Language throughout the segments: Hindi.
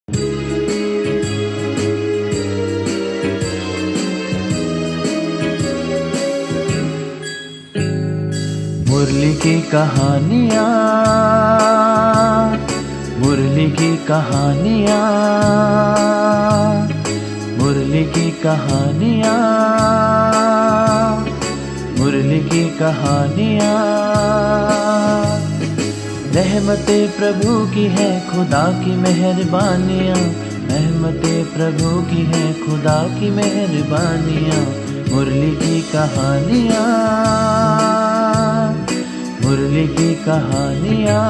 मुरली की कहानियाँ, मुरली की कहानियाँ, मुरली की कहानियाँ, मुरली की कहानियाँ। रहमते प्रभु की है खुदा की मेहरबानियाँ, रहमते प्रभु की है खुदा की मेहरबानियाँ। मुरली की कहानियाँ, मुरली की कहानियाँ।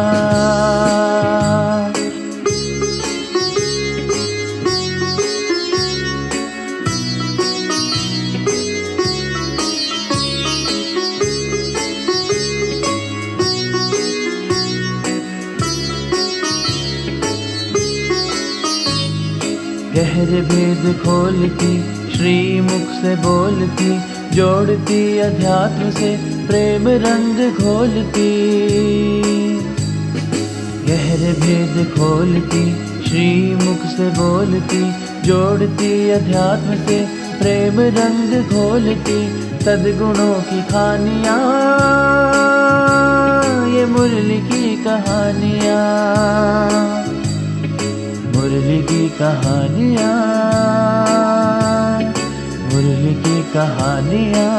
गहरे भेद खोलती, श्री मुख से बोलती, जोड़ती अध्यात्म से प्रेम रंग घोलती। गहरे भेद खोलती, श्री मुख से बोलती, जोड़ती अध्यात्म से प्रेम रंग घोलती। सद्गुणों की खानियाँ, ये मुरली की कहानियाँ, मुरली की कहानियाँ, मुरली की कहानियाँ,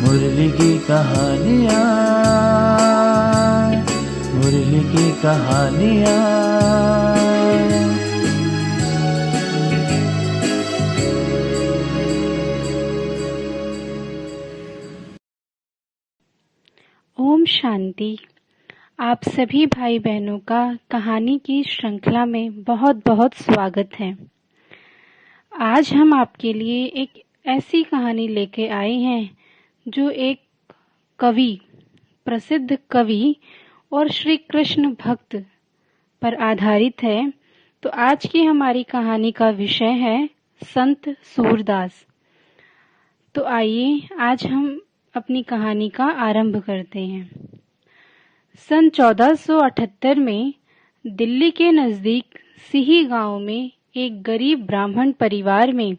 मुरली की कहानियाँ, मुरली की कहानियाँ। ओम शांति। आप सभी भाई बहनों का कहानी की श्रृंखला में बहुत बहुत स्वागत है। आज हम आपके लिए एक ऐसी कहानी लेके आए हैं जो एक कवि, प्रसिद्ध कवि और श्री कृष्ण भक्त पर आधारित है। तो आज की हमारी कहानी का विषय है संत सूरदास। तो आइए आज हम अपनी कहानी का आरंभ करते हैं। सन 1478 में दिल्ली के नजदीक सिही गांव में एक गरीब ब्राह्मण परिवार में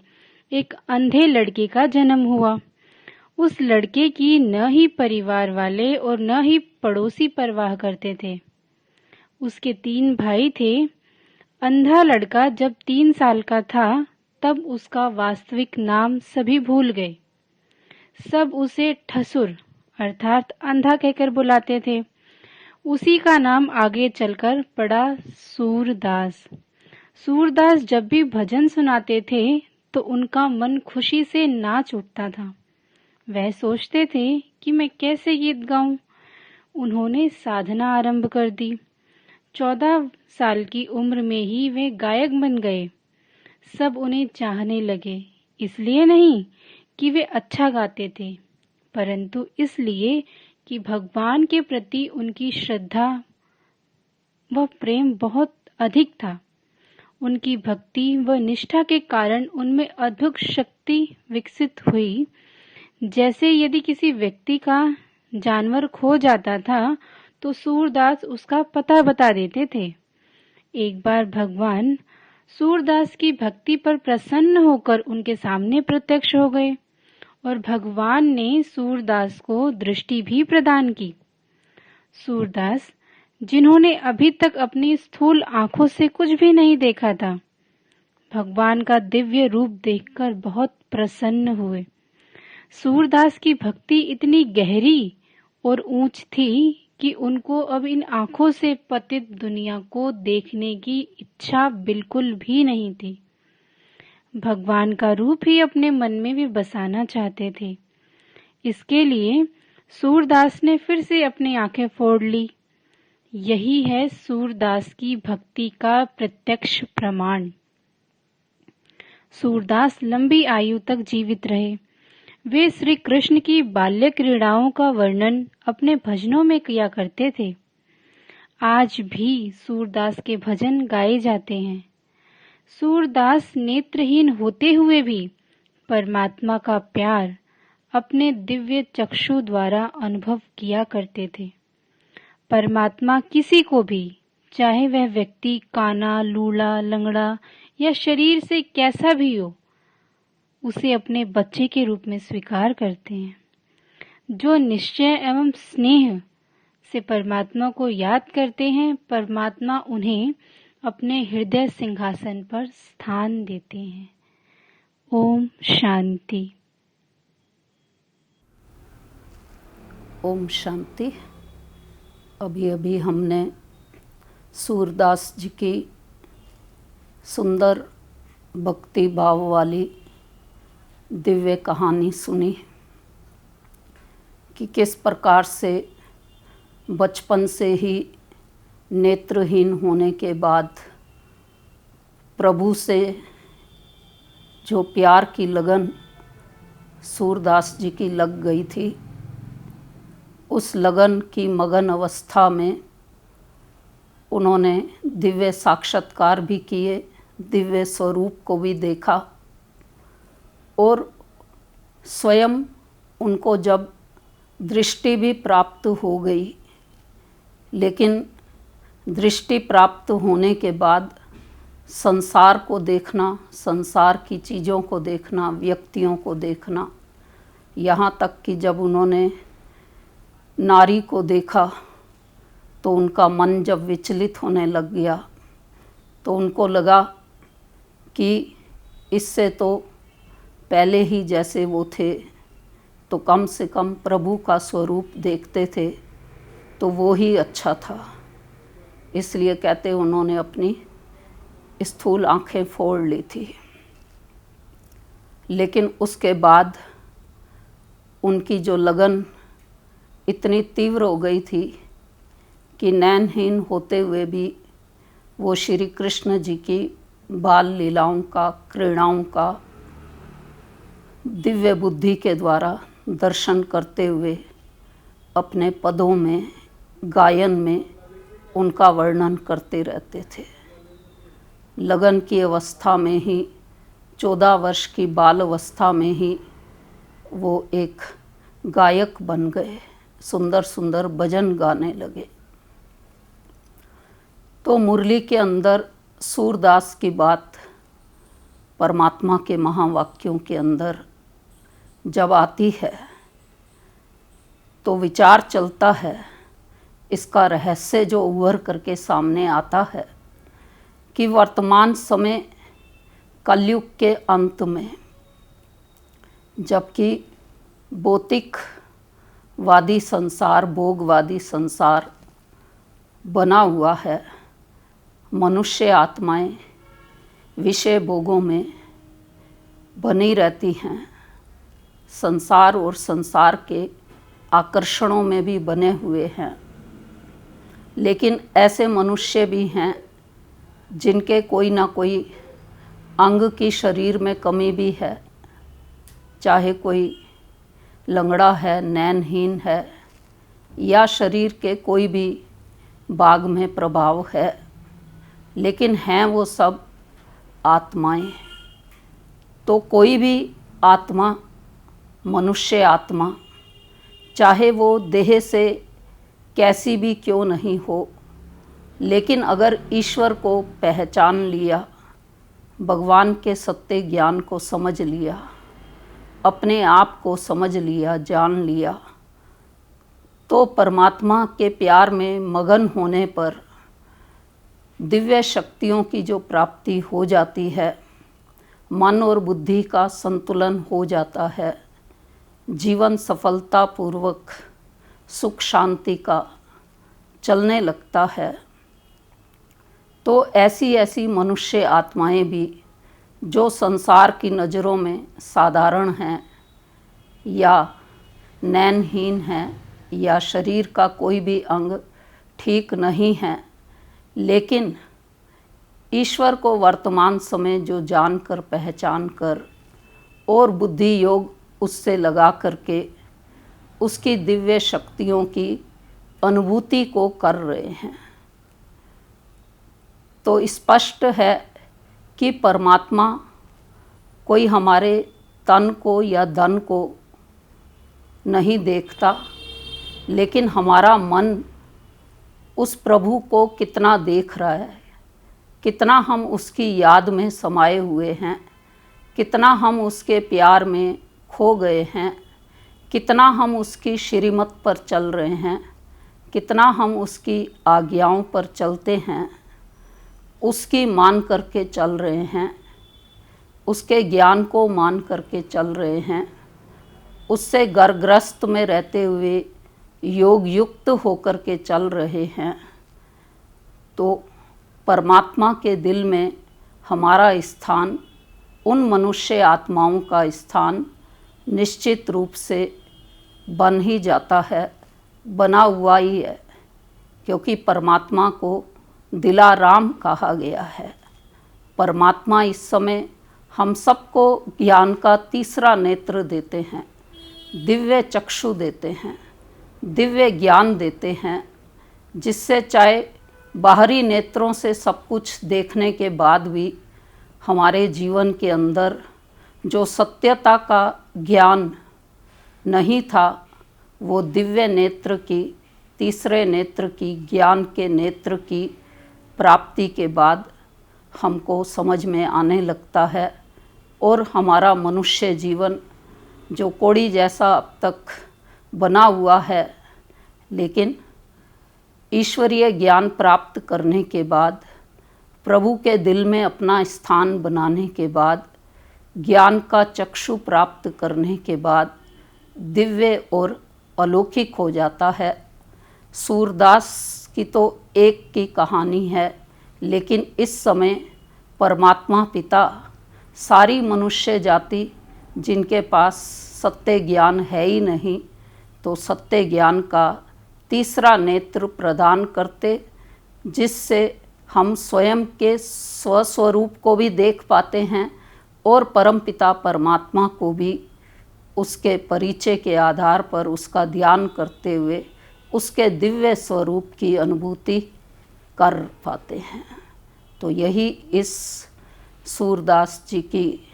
एक अंधे लड़के का जन्म हुआ। उस लड़के की न ही परिवार वाले और न ही पड़ोसी परवाह करते थे। उसके 3 भाई थे। अंधा लड़का जब 3 साल का था तब उसका वास्तविक नाम सभी भूल गए। सब उसे ठसुर अर्थात अंधा कहकर बुलाते थे। उसी का नाम आगे चलकर पड़ा सूरदास। सूरदास जब भी भजन सुनाते थे तो उनका मन खुशी से नाच उठता था। वह सोचते थे कि मैं कैसे गीत गाऊं। उन्होंने साधना आरंभ कर दी। 14 साल की उम्र में ही वे गायक बन गए। सब उन्हें चाहने लगे, इसलिए नहीं कि वे अच्छा गाते थे, परंतु इसलिए कि भगवान के प्रति उनकी श्रद्धा व प्रेम बहुत अधिक था। उनकी भक्ति व निष्ठा के कारण उनमें अद्भुत शक्ति विकसित हुई। जैसे यदि किसी व्यक्ति का जानवर खो जाता था तो सूरदास उसका पता बता देते थे। एक बार भगवान सूरदास की भक्ति पर प्रसन्न होकर उनके सामने प्रत्यक्ष हो गए और भगवान ने सूरदास को दृष्टि भी प्रदान की। सूरदास, जिन्होंने अभी तक अपनी स्थूल आंखों से कुछ भी नहीं देखा था, भगवान का दिव्य रूप देखकर बहुत प्रसन्न हुए। सूरदास की भक्ति इतनी गहरी और ऊंच थी कि उनको अब इन आंखों से पतित दुनिया को देखने की इच्छा बिल्कुल भी नहीं थी। भगवान का रूप ही अपने मन में भी बसाना चाहते थे। इसके लिए सूरदास ने फिर से अपनी आंखें फोड़ ली। यही है सूरदास की भक्ति का प्रत्यक्ष प्रमाण। सूरदास लंबी आयु तक जीवित रहे। वे श्री कृष्ण की बाल्य क्रीड़ाओं का वर्णन अपने भजनों में किया करते थे। आज भी सूरदास के भजन गाए जाते हैं। सूरदास नेत्रहीन होते हुए भी परमात्मा का प्यार अपने दिव्य चक्षु द्वारा अनुभव किया करते थे। परमात्मा किसी को भी चाहे वह व्यक्ति काना, लूला, लंगड़ा या शरीर से कैसा भी हो, उसे अपने बच्चे के रूप में स्वीकार करते हैं। जो निश्चय एवं स्नेह से परमात्मा को याद करते हैं, परमात्मा उन्हें अपने हृदय सिंहासन पर स्थान देते हैं। ओम शांति। ओम शांति। अभी अभी हमने सूरदास जी की सुंदर भक्ति भाव वाली दिव्य कहानी सुनी कि किस प्रकार से बचपन से ही नेत्रहीन होने के बाद प्रभु से जो प्यार की लगन सूरदास जी की लग गई थी, उस लगन की मगन अवस्था में उन्होंने दिव्य साक्षात्कार भी किए, दिव्य स्वरूप को भी देखा और स्वयं उनको जब दृष्टि भी प्राप्त हो गई, लेकिन दृष्टि प्राप्त होने के बाद संसार को देखना, संसार की चीज़ों को देखना, व्यक्तियों को देखना, यहाँ तक कि जब उन्होंने नारी को देखा तो उनका मन जब विचलित होने लग गया, तो उनको लगा कि इससे तो पहले ही जैसे वो थे तो कम से कम प्रभु का स्वरूप देखते थे तो वो ही अच्छा था। इसलिए कहते उन्होंने अपनी स्थूल आंखें फोड़ ली थी। लेकिन उसके बाद उनकी जो लगन इतनी तीव्र हो गई थी कि नैनहीन होते हुए भी वो श्री कृष्ण जी की बाल लीलाओं का, क्रीड़ाओं का दिव्य बुद्धि के द्वारा दर्शन करते हुए अपने पदों में, गायन में उनका वर्णन करते रहते थे। लगन की अवस्था में ही, 14 वर्ष की बाल अवस्था में ही वो एक गायक बन गए, सुंदर सुंदर भजन गाने लगे। तो मुरली के अंदर सूरदास की बात परमात्मा के महावाक्यों के अंदर जब आती है तो विचार चलता है, इसका रहस्य जो उभर करके सामने आता है कि वर्तमान समय कलयुग के अंत में, जबकि भौतिकवादी संसार, भोगवादी संसार बना हुआ है, मनुष्य आत्माएं विषय भोगों में बनी रहती हैं, संसार और संसार के आकर्षणों में भी बने हुए हैं। लेकिन ऐसे मनुष्य भी हैं जिनके कोई ना कोई अंग की शरीर में कमी भी है, चाहे कोई लंगड़ा है, नैनहीन है, या शरीर के कोई भी भाग में प्रभाव है, लेकिन हैं वो सब आत्माएं। तो कोई भी आत्मा, मनुष्य आत्मा, चाहे वो देह से कैसी भी क्यों नहीं हो, लेकिन अगर ईश्वर को पहचान लिया, भगवान के सत्य ज्ञान को समझ लिया, अपने आप को समझ लिया, जान लिया, तो परमात्मा के प्यार में मगन होने पर दिव्य शक्तियों की जो प्राप्ति हो जाती है, मन और बुद्धि का संतुलन हो जाता है, जीवन सफलतापूर्वक सुख शांति का चलने लगता है। तो ऐसी ऐसी मनुष्य आत्माएं भी जो संसार की नज़रों में साधारण हैं, या नैनहीन हैं, या शरीर का कोई भी अंग ठीक नहीं है, लेकिन ईश्वर को वर्तमान समय जो जानकर, पहचान कर और बुद्धि योग उससे लगा करके उसकी दिव्य शक्तियों की अनुभूति को कर रहे हैं, तो स्पष्ट है कि परमात्मा कोई हमारे तन को या धन को नहीं देखता, लेकिन हमारा मन उस प्रभु को कितना देख रहा है, कितना हम उसकी याद में समाये हुए हैं, कितना हम उसके प्यार में खो गए हैं, कितना हम उसकी श्रीमत पर चल रहे हैं, कितना हम उसकी आज्ञाओं पर चलते हैं, उसकी मान करके चल रहे हैं, उसके ज्ञान को मान करके चल रहे हैं, उससे गर्भग्रस्त में रहते हुए योग युक्त होकर के चल रहे हैं। तो परमात्मा के दिल में हमारा स्थान, उन मनुष्य आत्माओं का स्थान निश्चित रूप से बन ही जाता है, बना हुआ ही है, क्योंकि परमात्मा को दिलाराम कहा गया है। परमात्मा इस समय हम सबको ज्ञान का तीसरा नेत्र देते हैं, दिव्य चक्षु देते हैं, दिव्य ज्ञान देते हैं, जिससे चाहे बाहरी नेत्रों से सब कुछ देखने के बाद भी हमारे जीवन के अंदर जो सत्यता का ज्ञान नहीं था, वो दिव्य नेत्र की, तीसरे नेत्र की, ज्ञान के नेत्र की प्राप्ति के बाद हमको समझ में आने लगता है। और हमारा मनुष्य जीवन जो कोड़ी जैसा अब तक बना हुआ है, लेकिन ईश्वरीय ज्ञान प्राप्त करने के बाद, प्रभु के दिल में अपना स्थान बनाने के बाद, ज्ञान का चक्षु प्राप्त करने के बाद दिव्य और अलौकिक हो जाता है। सूरदास की तो एक की कहानी है, लेकिन इस समय परमात्मा पिता सारी मनुष्य जाति जिनके पास सत्य ज्ञान है ही नहीं, तो सत्य ज्ञान का तीसरा नेत्र प्रदान करते, जिससे हम स्वयं के स्वस्वरूप को भी देख पाते हैं और परमपिता परमात्मा को भी उसके परिचय के आधार पर उसका ध्यान करते हुए उसके दिव्य स्वरूप की अनुभूति कर पाते हैं। तो यही इस सूरदास जी की